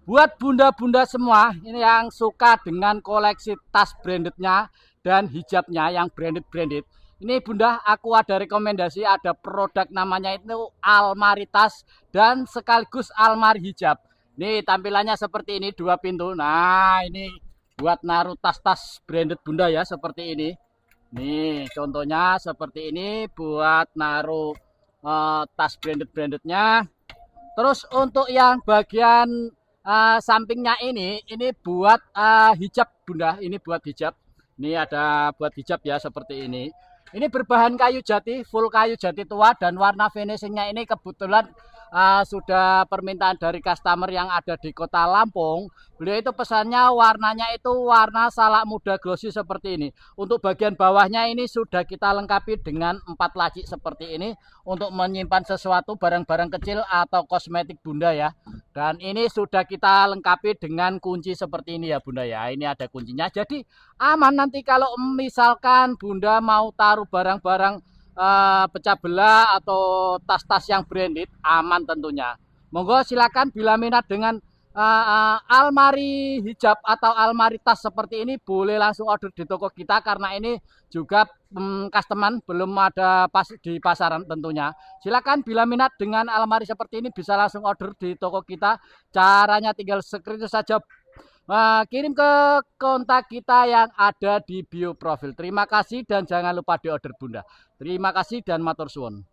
Buat bunda-bunda semua ini yang suka dengan koleksi tas brandednya dan hijabnya yang branded. Ini bunda, aku ada rekomendasi, ada produk namanya itu almari tas dan sekaligus almari hijab. Nih tampilannya seperti ini, dua pintu. Nah ini buat naruh tas-tas branded bunda ya, seperti ini. Nih contohnya seperti ini buat naruh tas brandednya. Terus untuk yang bagian sampingnya ini buat hijab bunda, ini buat hijab. Ini ada buat hijab ya seperti ini. Ini berbahan kayu jati, full kayu jati tua dan warna finishingnya ini kebetulan sudah permintaan dari customer yang ada di kota Lampung. Beliau itu pesannya warnanya itu warna salak muda glossy seperti ini. Untuk bagian bawahnya ini sudah kita lengkapi dengan 4 laci seperti ini untuk menyimpan sesuatu barang-barang kecil atau kosmetik bunda ya. Dan ini sudah kita lengkapi dengan kunci seperti ini ya bunda ya. Ini ada kuncinya. Jadi aman nanti kalau misalkan bunda mau taruh barang-barang pecah belah atau tas-tas yang branded, aman tentunya. Monggo silakan bila minat dengan almari hijab atau almari tas seperti ini boleh langsung order di toko kita karena ini juga customer belum ada di pasaran tentunya. Silakan bila minat dengan almari seperti ini bisa langsung order di toko kita. Caranya tinggal screenshot saja, kirim ke kontak kita yang ada di bio profil. Terima kasih dan jangan lupa di order bunda. Terima kasih dan matur suwun.